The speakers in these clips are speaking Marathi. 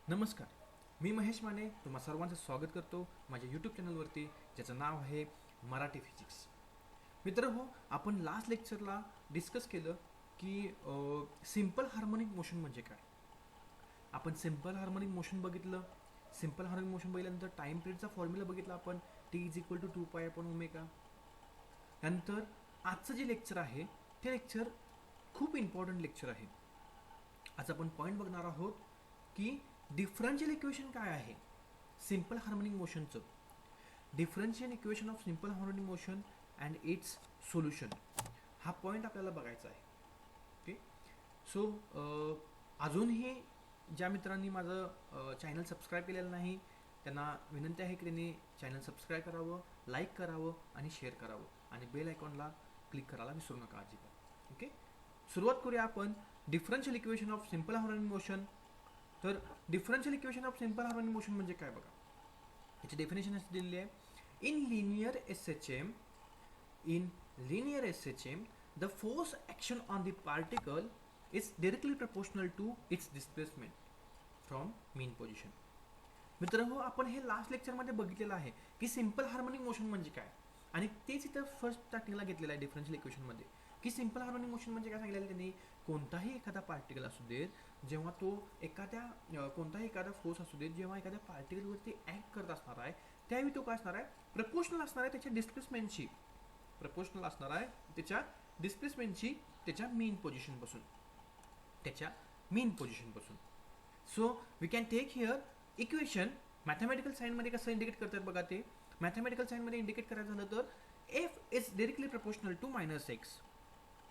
नमस्कार. मी महेश माने तुम्हा सर्वांचं स्वागत करतो माझ्या यूट्यूब चॅनलवरती, ज्याचं नाव आहे मराठी फिजिक्स. मित्र हो, आपण लास्ट लेक्चरला डिस्कस केलं की सिम्पल हार्मोनिक मोशन म्हणजे काय. आपण सिम्पल हार्मोनिक मोशन बघितलं. सिम्पल हार्मोनिक मोशन बघितल्यानंतर टाईम पिरियडचा फॉर्म्युला बघितला आपण, T=2π/ω. नंतर आजचं जे लेक्चर आहे ते लेक्चर खूप इम्पॉर्टंट लेक्चर आहे. आज आपण पॉईंट बघणार आहोत की डिफरन्शियल इक्वेशन काय आहे सिम्पल हार्मोनिक मोशनचं. Differential equation of simple harmonic motion and its solution, हा पॉईंट आपल्याला बघायचा आहे. ओके, सो अजूनही ज्या मित्रांनी माझं चॅनल सबस्क्राईब केलेलं नाही त्यांना विनंती आहे की त्यांनी चॅनल सबस्क्राईब करावं, लाईक करावं आणि शेअर करावं आणि बेल आयकॉनला क्लिक करायला विसरू नका अजिबात. ओके, सुरुवात करूया आपण differential equation of simple harmonic motion. तर differential equation of simple harmonic motion म्हणजे काय बघा. याची डेफिनेशन अशी दिलेली आहे. In linear SHM the force action on the particle is directly proportional to its displacement from mean position. मित्रांनो, आपण हे लास्ट लेक्चरमध्ये बघितलेलं आहे की सिम्पल हार्मोनिक मोशन म्हणजे काय, आणि तेच इथं फर्स्ट स्टार्टिंगला घेतलेलं आहे डिफरन्शियल इक्वेशनमध्ये की सिम्पल हार्मोनिक मोशन म्हणजे काय सांगितलेलं त्यांनी. कोणताही एखादा पार्टिकल असू देत, जेव्हा तो कोणताही एखादा फोर्स असू देत, जेव्हा एखाद्या पार्टिकलवरती ॲक्ट करत असणार आहे त्यावेळी तो काय असणार आहे, प्रपोर्शनल असणार आहे त्याच्या डिस्प्लेसमेंटची. प्रपोर्शनल असणार आहे त्याच्या डिस्प्लेसमेंटची त्याच्या मेन पोझिशनपासून. So we can take here equation. Mathematical साईनमध्ये कसं इंडिकेट करतात बघा. ते मॅथमॅटिकल साईनमध्ये इंडिकेट करायचं झालं तर F is directly proportional to -x.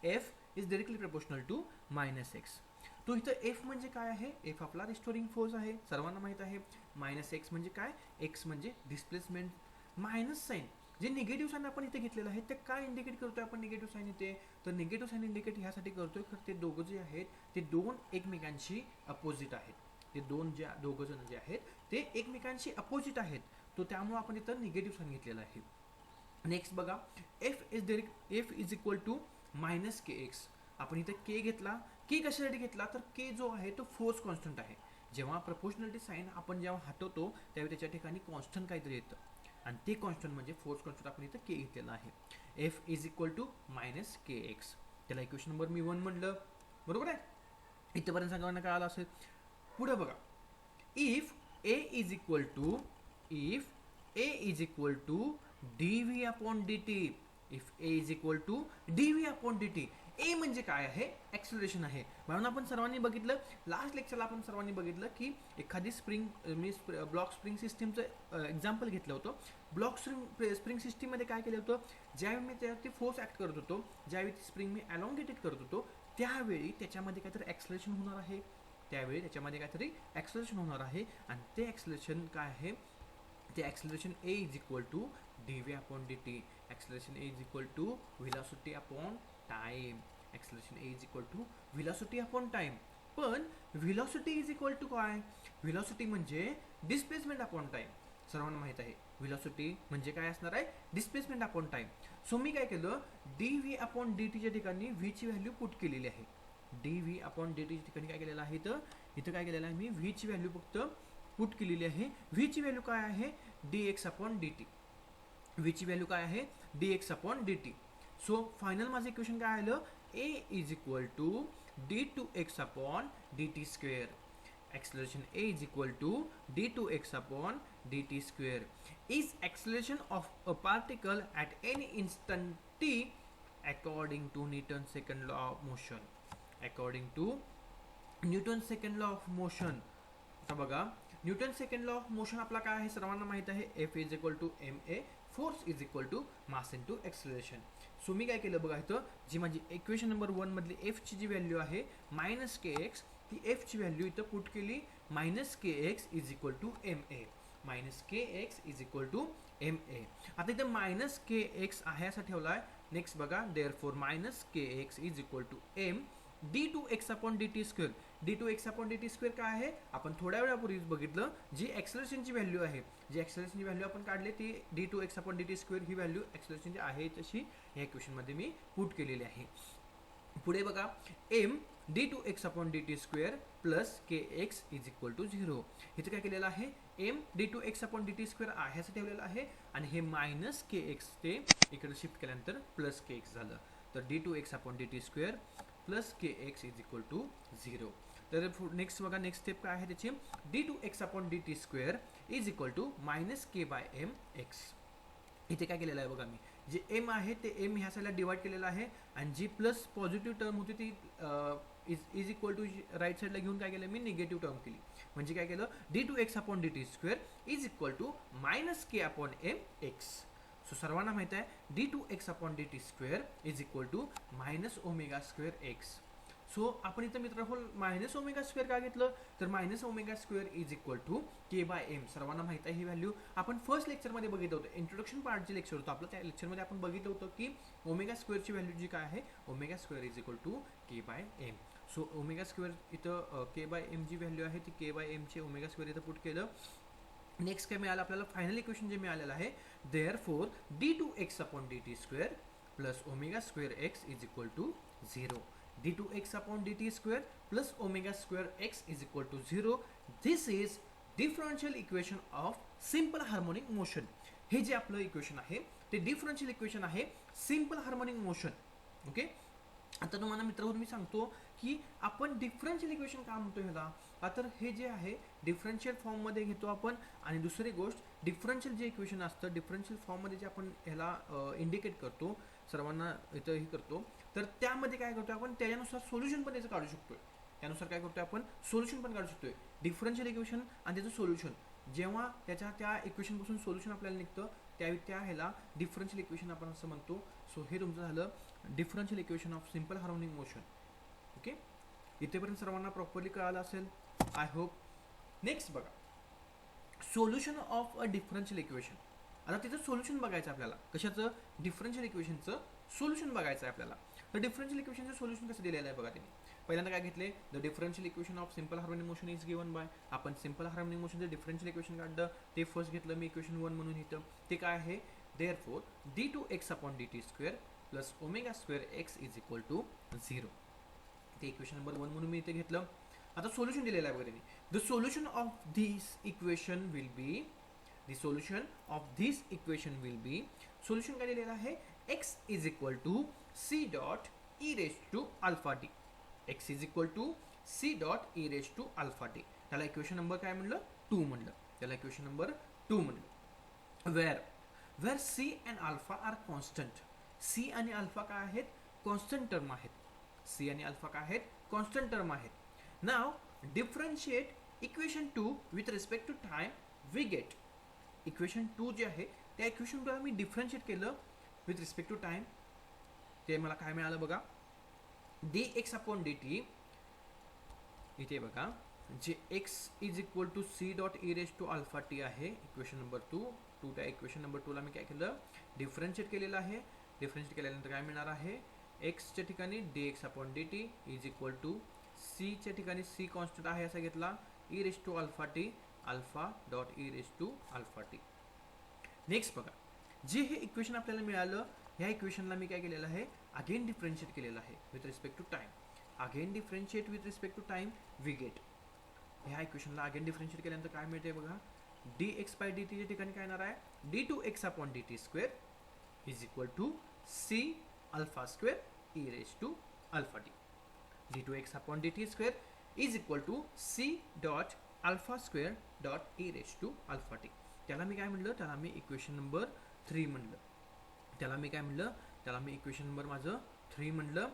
F is directly proportional to -x. तो इथं एफ म्हणजे काय आहे, एफ आपला रिस्टोरिंग फोर्स आहे, सर्वांना माहीत आहे. -x म्हणजे काय, एक्स म्हणजे डिस्प्लेसमेंट. मायनस साईन जे निगेटिव्ह साईन आपण इथे घेतलेलं आहे ते काय इंडिकेट करतोय आपण निगेटिव्ह साईन इथे, तर निगेटिव्ह साईन इंडिकेट ह्यासाठी करतोय तर ते दोघं जे आहेत ते दोन एकमेकांशी अपोजिट आहेत. ते दोघं जण जे आहेत ते एकमेकांशी अपोजिट आहेत, तो त्यामुळे आपण इथं निगेटिव्ह साईन घेतलेला आहे. नेक्स्ट बघा, F is equal to -kx. आपण इथं के घेतला. के कशासाठी घेतला तर के जो आहे तो फोर्स कॉन्स्टंट आहे. जेव्हा प्रपोर्शनलिटी साईन आपण जेव्हा हटवतो त्यावेळी त्याच्या ठिकाणी कॉन्स्टंट काहीतरी येतं आणि ते कॉन्स्टंट म्हणजे फोर्स कॉन्स्टंट आपण इथं के घेतलेला आहे. F is equal to -kx. त्याला इक्वेशन नंबर मी 1 म्हणलं, बरोबर आहे. इथंपर्यंत सांगायला काय आलं असेल. पुढे बघा, if a is equal to dv/dt. If a is equal to dv/dt. A म्हणजे काय आहे, ॲक्सेलरेशन आहे. म्हणून आपण सर्वांनी बघितलं लास्ट लेक्चरला, आपण सर्वांनी बघितलं की एखादी ब्लॉक स्प्रिंग सिस्टीमचं एक्झाम्पल घेतलं होतं. ब्लॉक स्प्रिंग सिस्टीममध्ये काय केलं होतं, ज्यावेळी मी त्यावरती फोर्स ॲक्ट करत होतो, ज्यावेळी ती स्प्रिंग मी अलॉंगेटेड करत होतो त्यावेळी त्याच्यामध्ये काहीतरी ॲक्सेलरेशन होणार आहे. आणि ते ॲक्सेलरेशन काय आहे, ते acceleration a is equal to dv/dt. Acceleration a is equal to velocity upon time. पण व्हेलॉसिटी इज इक्वल टू काय, व्हेलॉसिटी म्हणजे डिस्प्लेसमेंट अपॉन टाइम. सर्वांना माहित आहे व्हेलॉसिटी म्हणजे काय असणार आहे, डिस्प्लेसमेंट अपॉन टाइम. सो मी काय केलं, dv/dt ठिकाणी v ची व्हॅल्यू पुट केलेली आहे. dv/dt ठिकाणी काय केलेलं आहे, इथं काय केलेलं आहे मी, v ची व्हॅल्यू फक्त पुट केलेली आहे. v ची व्हॅल्यू काय आहे, dx/dt. v ची व्हॅल्यू काय आहे, dx/dt. सो फायनल माझं इक्वेशन काय आलं, a is equal to d2x/dt². acceleration a is equal to d2x/dt² is acceleration of a particle at any instant t according to Newton's second law of motion. आता बघा, Newton second law of motion आपला काय आहे, सर्वांना माहित आहे. F is equal to ma, force is equal to mass into acceleration. So मी काय केलं बघा, इथं जी माझी इक्वेशन नंबर 1 मधली एफची जी व्हॅल्यू आहे -kx, ती एफची व्हॅल्यू इथं पुट केली. -kx is equal to ma. आता इथं -kx आहे असा ठेवलाय. नेक्स्ट बघा, therefore -kx is equal to m d2x/dt². d2x/dt² काय आहे, आपण थोड्या वेळापूर्वीच बघितलं. जी ॲक्सेलरेशनची व्हॅल्यू आहे, आपण काढली ती d2x/dt² ही व्हॅल्यू ॲक्सेलरेशनची आहे तशी या इक्वेशनमध्ये मी पुट केलेली आहे. पुढे बघा m d2x/dt² plus kx is equal to 0. इथे काय केलेलं आहे एम d2x/dt² ह्याचं ठेवलेलं आहे आणि हे मायनस kx ते इकडे शिफ्ट केल्यानंतर प्लस kx झालं. तर d2x/dt² plus kx is equal to 0. तर नेक्स्ट बघा नेक्स्ट स्टेप काय आहे त्याची d2x/dt² is equal to minus k/mx. इथे काय केलेलं आहे बघा मी जे एम आहे ते एम ह्या साईडला डिवाइड केलेलं आहे आणि जी प्लस पॉझिटिव्ह टर्म होती ती इज इक्वल टू राईट साईडला घेऊन काय केलं मी निगेटिव्ह टर्म केली. म्हणजे काय केलं d2x/dt² is equal to minus k/mx. So सर्वांना माहित आहे d2x/dt² is equal to minus ω² x. So आपण इथं मित्र मायनस ω² का घेतलं तर minus ω² is equal to k/m. सर्वांना माहित आहे ही व्हॅल्यू आपण फर्स्ट लेक्चरमध्ये बघितलं होतं. इंट्रोडक्शन पार्टचे लेक्चर होतं आपलं. त्या लेक्चरमध्ये आपण बघितलं होतं की ω² ची व्हॅल्यू जी काय आहे ω² is equal to k/m. So ω² इथं k/m जी व्हॅल्यू आहे ती k/m ची ω² इथं पुट केलं. नेक्स्ट काय मिळालं आपल्याला फायनल इक्वेशन जे मिळालेलं आहे therefore d2x/dt² plus ω² x is equal to 0. d2x/dt² plus ω² x is equal to 0. This is differential equation of simple harmonic motion. हे जे आपलं इक्वेशन आहे ते डिफरन्शियल इक्वेशन आहे सिंपल हार्मोनिक मोशन. ओके, आता तुम्हाला मित्रांनो मी सांगतो की आपण डिफरन्शियल इक्वेशन का म्हणतो ह्याला. तर हे जे आहे डिफरन्शियल फॉर्ममध्ये घेतो आपण आणि दुसरी गोष्ट डिफरन्शियल जे इक्वेशन असतं डिफरन्शियल फॉर्ममध्ये जे आपण ह्याला इंडिकेट करतो सर्वांना इथं हे करतो तर त्यामध्ये काय करतो आपण त्याच्यानुसार सोल्युशन पण त्याचं काढू शकतोय. त्यानुसार काय करतोय आपण सोल्युशन पण काढू शकतोय. डिफरन्शियल इक्वेशन आणि त्याचं सोल्युशन जेव्हा त्या इक्वेशनपासून सोल्युशन आपल्याला निघतं त्यावेळी त्या ह्याला डिफरन्शियल इक्वेशन आपण असं म्हणतो. सो हे तुमचं झालं differential equation of simple harmonic motion. Okay, इथेपर्यंत सर्वांना प्रॉपरली कळालं असेल आय होप. नेक्स्ट बघा solution of a differential equation. आता तिथं सोल्युशन बघायचं आपल्याला कशाचं डिफरन्शियल इक्वेशनचं सोल्युशन बघायचं आहे आपल्याला. तर डिफरन्शियल इक्वेशनचं सोल्युशन कसं दिलेलं आहे बघा त्यांनी. पहिल्यांदा काय घेतले the differential equation of simple harmonic motion is given by. आपण सिंपल हार्मोनिक मोशनचं डिफरन्शियल इक्वेशन काढलं ते फर्स्ट घेतलं मी इक्वेशन 1 म्हणून इथं. ते काय आहे therefore d2x/dt² plus ω² x is equal to 0. ते इक्वेशन नंबर 1 म्हणून मी इथे घेतलं. आता सोल्युशन दिलेलं आहे बघा त्यांनी. The solution of this equation will be solution काय दिलेलं आहे x is equal to c dot e raise to alpha t. x is equal to c dot e raise to alpha T. त्याला इक्वेशन नंबर काय म्हणलं 2 म्हणलं. त्याला इक्वेशन नंबर 2 म्हणलं. Where c and alpha are constant. c आणि अल्फा काय आहेत कॉन्स्टंट टर्म आहेत. c आणि अल्फा काय आहेत कॉन्स्टंट टर्म आहेत. नाव differentiate equation 2 with respect to time we get. Equation 2 जे आहे त्या इक्वेशन 2 मी डिफरन्शिएट केलं विथ रिस्पेक्ट टू टाइम. ते मला काय मिळालं बघा dx/dt. इथे बघा जे x is equal to c dot e raise to alpha t आहे इक्वेशन नंबर 2. त्या इक्वेशन नंबर 2 ला मी काय केलं डिफरन्शिएट केलेलं आहे. डिफरन्शिएट केल्यानंतर काय मिळणार आहे x च्या ठिकाणी dx/dt is equal to c च्या ठिकाणी c कॉन्स्टंट आहे असा घेतला e raise to alpha t alpha dot e raise to alpha t. Next बघा जे हे इक्वेशन आपल्याला मिळालं ह्या इक्वेशनला मी काय केलेलं आहे अगेन डिफरन्शिएट केलेलं आहे with respect to time. Again differentiate with respect to time we get. ह्या इक्वेशनला अगेन डिफरन्शिएट केल्यानंतर काय मिळते बघा dx/dt च्या ठिकाणी काय येणार आहे d2x/dt² is equal to c alpha e raise to alpha T. d2x/dt² is equal to c dot alpha dot e raise to alpha T. त्याला मी काय म्हणलं त्याला मी इक्वेशन नंबर 3 म्हणलं. त्याला मी काय म्हणलं त्याला मी इक्वेशन नंबर माझं 3 म्हणलं.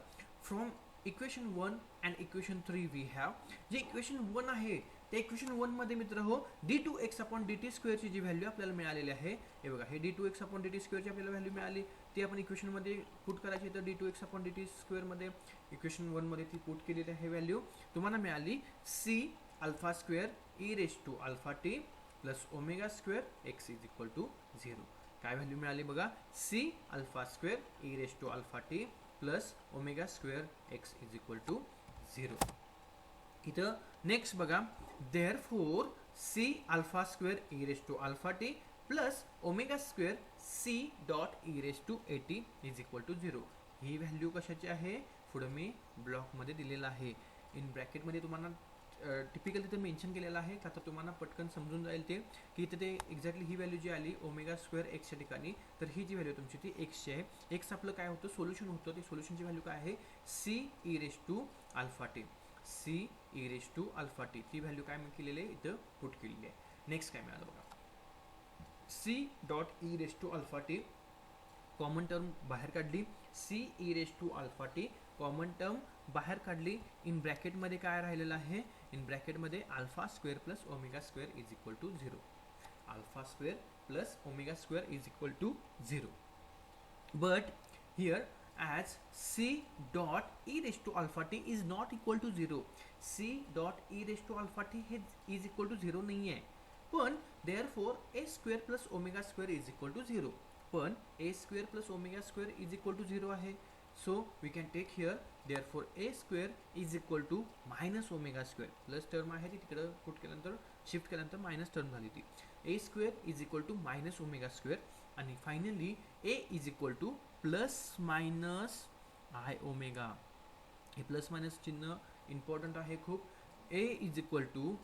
From equation 1 and equation 3 we have जे इक्वेशन 1 आहे त्या इक्वेशन 1 मध्ये मित्र हो d2x/dt² ची जी व्हॅल्यू आपल्याला मिळालेली आहे हे बघा हे d2x/dt² ची आपल्याला व्हॅल्यू मिळाली ती आपण इक्वेशन मध्ये पुट करायची. तर d2x/dt² मध्ये इक्वेशन 1 मध्ये ती पुट केलेली आहे व्हॅल्यू तुम्हाला मिळाली c alpha e raise to alpha T plus ω² x is equal to 0. काय व्हॅल्यू मिळाली बघा c alpha e raise to alpha T plus ω² x is equal to 0. इथं नेक्स्ट बघा therefore c alpha e raise to alpha T plus ω² c dot e raise to 80 is equal to 0. ही व्हॅल्यू कशाची आहे पुढं मी ब्लॉकमध्ये दिलेलं आहे. इन ब्रॅकेटमध्ये तुम्हाला टिपिकल तिथे मेन्शन केलेलं आहे का, तर तुम्हाला पटकन समजून जाईल ते की इथे ते एक्झॅक्टली ही व्हॅल्यू जी आली ओमेगा स्क्वेअर एक्सच्या ठिकाणी, तर ही जी व्हॅल्यू तुमची ती एक्सची आहे. एक्स आपलं काय होतं, सोल्युशन होतं. ते सोल्युशनची व्हॅल्यू काय आहे, c E raise to alpha t. C E raise to alpha t ती व्हॅल्यू काय केलेली आहे, इथं पुट केलेली आहे. नेक्स्ट काय मिळालं बघा, C dot E raise to alpha T common term बाहेर काढली. C E raise to alpha T common term बाहेर काढली. इन ब्रॅकेटमध्ये काय राहिलेलं आहे, इन ब्रॅकेटमध्ये alpha square plus omega square is equal to 0. Alpha square plus omega square is equal to 0. But here as c dot e raised to alpha t is not equal to 0. c dot e raised to alpha t हे is equal to 0 नाही आहे. पण therefore a square plus omega square is equal to 0. पण a square plus omega square is equal to 0 आहे. So we can take here therefore a square is equal to minus omega square. Plus term आहे ती तिकडे पुट केल्यानंतर शिफ्ट केल्यानंतर मायनस टर्म झाली ती. a square is equal to minus omega square आणि फायनली a is equal to plus minus I omega. हे प्लस मायनस चिन्ह इम्पॉर्टंट आहे खूप. A is equal to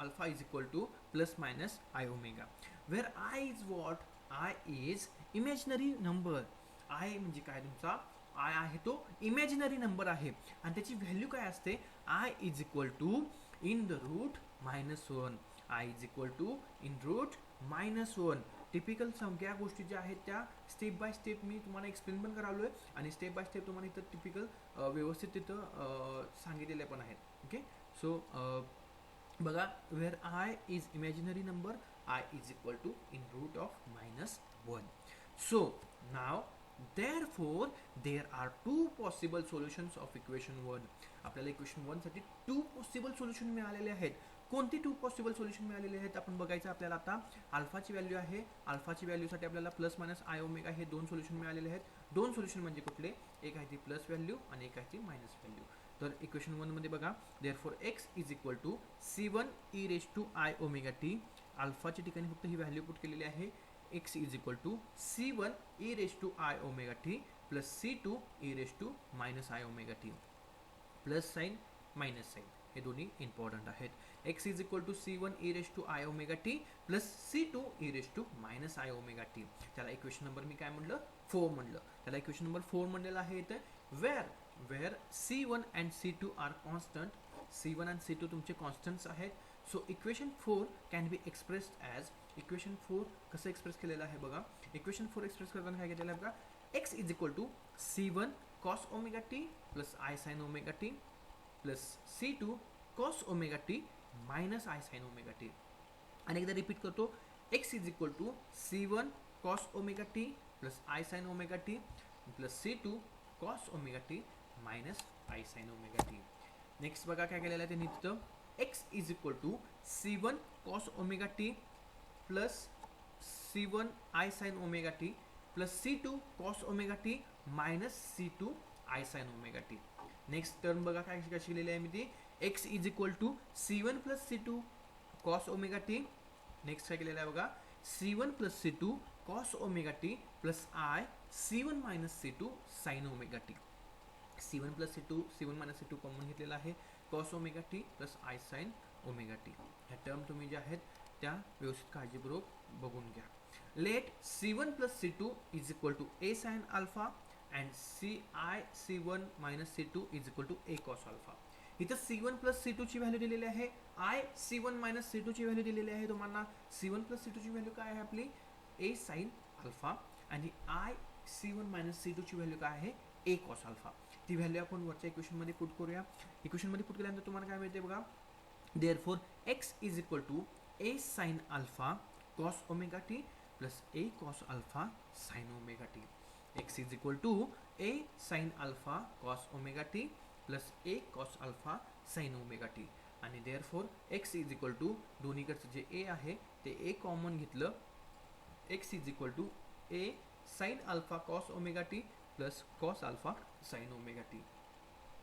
alpha is equal to plus minus I omega, where I is what, I is imaginary number. I म्हणजे काय, तुमचा आय आहे तो इमॅजिनरी नंबर आहे आणि त्याची व्हॅल्यू काय असते, i is equal to in the root -1. I is equal to in root -1. Typical सगळ्या गोष्टी ज्या आहेत त्या स्टेप बाय स्टेप मी तुम्हाला एक्सप्लेन पण करालो आहे आणि स्टेप बाय स्टेप तुम्हाला इथं टिपिकल व्यवस्थित तिथं सांगितलेले पण आहेत. ओके, सो बघा, where I is imaginary number, i is equal to in root of -1. So now therefore there are two possible solutions of equation 1. आपल्याला इक्वेशन 1 साठी 2 पॉसिबल सोल्युशन मिळालेले आहेत. कोणती 2 पॉसिबल सोल्युशन मिळालेले आहेत आपण बघायचं. आपल्याला आता अल्फाची व्हॅल्यू आहे, अल्फाची व्हॅल्यूसाठी आपल्याला प्लस मायनस आय ओमेगा हे 2 सोल्युशन मिळालेले आहेत. 2 सोल्युशन म्हणजे कुठले, एक आहे ती प्लस व्हॅल्यू आणि एक आहे ती मायनस व्हॅल्यू. तर इक्वेशन 1 मध्ये बघा, therefore X is equal to C1 E raise to I omega T. अल्फाच्या ठिकाणी फक्त ही व्हॅल्यू पुट केलेली आहे. x is equal to C1 e raised to I omega t plus C2 e raised to minus I omega t. Plus sign minus sign हे दोन्ही इम्पॉर्टंट आहेत. x is equal to C1 e raised to I omega t plus C2 e raised to minus I omega t. त्याला इक्वेशन नंबर मी काय म्हणलं, 4 म्हणलं. त्याला इक्वेशन नंबर 4 म्हणलेला आहे इथे. Where C1 and C2 are constant. C1 and C2 तुमचे कॉन्स्टंट्स आहेत. So equation 4 can be expressed as, equation 4 कसं एक्सप्रेस केलेलं आहे बघा. इक्वेशन 4 एक्सप्रेस करताना काय केलेलं आहे बघा, x is equal to C1 cos omega T plus i sine omega T plus C2 cos omega T minus i sine omega T. आणि एकदा रिपीट करतो, x is equal to C1 cos omega T plus i sine omega T plus C2 cos omega T minus i sine omega T. Next बघा काय केलेलं आहे ते नीट, x is equal to C1 cos omega T plus C1 I sin omega T plus C2 cos omega T minus C2 I sin omega T. Next term बघा काय कशी लिहिलेली आहे मी ती, x is equal to C1 plus C2 cos omega T. Next काय केलेलं आहे बघा, C1 plus C2 cos omega T plus I C1 minus C2 sin omega T. C1 plus C2, C1 minus C2 common घेतलेला आहे, cos omega T plus I sin omega T. ह्या टर्म तुम्ही ज्या आहेत त्या व्यवस्थित काळजीपूर्वक बघून घ्या. Let C1 plus C2 is equal to A sin alpha and C1 minus C2 is equal to A cos alpha. इथं C1 प्लस C2 ची व्हॅल्यू दिलेली आहे, I C1 मायनस C2 ची व्हॅल्यू दिलेली आहे तुम्हाला. C1 प्लस C2 ची व्हॅल्यू काय आहे आपली, A sin अल्फा आणि I C1 मायनस C2 ची व्हॅल्यू काय आहे, A cos अल्फा. ती व्हॅल्यू आपण वरच्या इक्वेशनमध्ये पुट करूया. इक्वेशनमध्ये पुट केल्यानंतर तुम्हाला काय मिळते बघा, therefore x is equal to A sin alpha cos omega T plus A cos alpha sin omega T. x is equal to A sin alpha cos omega T plus A cos alpha sin omega T. आणि therefore x is equal to दोन्हीकडचं जे A आहे ते A कॉमन घेतलं, x is equal to A sin alpha cos omega T plus cos alpha sin omega T.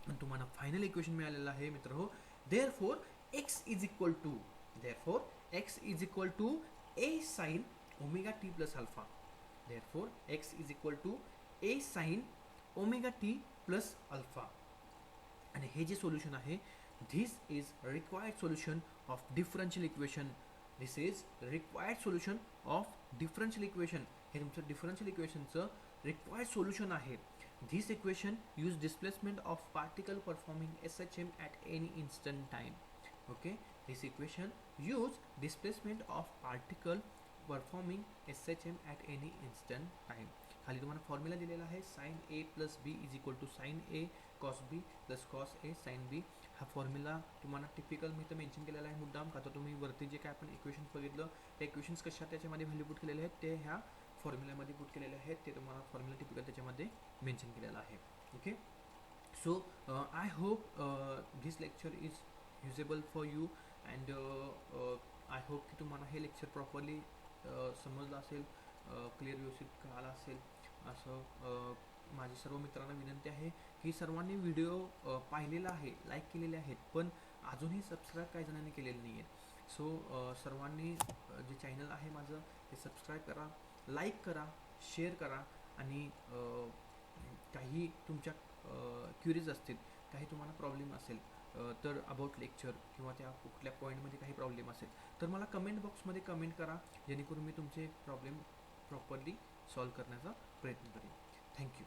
आणि तुम्हाला फायनल इक्वेशन मिळालेलं आहे मित्रहो. Therefore x is equal to, therefore x is equal to A sin omega t plus alpha. Therefore x is equal to A sin omega t plus alpha. आणि हे जे सोल्युशन आहे, this is required solution of differential equation. This is required solution of differential equation. हे तुमचं डिफरन्शियल इक्वेशनचं रिक्वायर्ड सोल्युशन आहे. This equation use displacement of particle performing SHM at any instant time. Okay, this equation use displacement of particle performing SHM at any instant time. खाली तुम्हाला फॉर्म्युला दिलेला आहे, sine A plus B is equal to sine A cos B plus cos A sine B. हा फॉर्म्युला तुम्हाला टिपिकल मी तर मेन्शन केलेला आहे मुद्दाम, का तर तुम्ही वरती जे काय आपण इक्वेशन्स बघितलं, त्या इक्वेशन्स कशा त्याच्यामध्ये व्हॅल्यू पुट केलेले आहेत ते ह्या फॉर्म्युल्यामध्ये पुट केलेले आहेत. ते तुम्हाला फॉर्म्युला टिपिकल त्याच्यामध्ये मेन्शन केलेला आहे. Okay, so I hope this lecture is usable for you and I hope की तुम्हाला हे लेक्चर प्रॉपरली समजलं असेल, क्लिअर व्यवस्थित कळालं असेल असं माझी सर्व मित्रांना विनंती आहे की सर्वांनी व्हिडिओ पाहिलेला आहे, लाईक केलेले आहेत, पण अजूनही सबस्क्राईब काही जणांनी केलेलं नाही आहे. सो सर्वांनी जे चॅनल आहे माझं ते सबस्क्राईब करा, लाईक करा, शेअर करा आणि काही तुमच्या क्युरीज असतील, काही तुम्हाला प्रॉब्लेम असेल तर अबाउट लेक्चर किंवा त्या कुठल्या पॉईंटमध्ये काही प्रॉब्लेम असेल तर मला कमेंट बॉक्समध्ये कमेंट करा, जेणेकरून मी तुमचे प्रॉब्लेम प्रॉपरली सॉल्व करण्याचा प्रयत्न करेन. थँक्यू.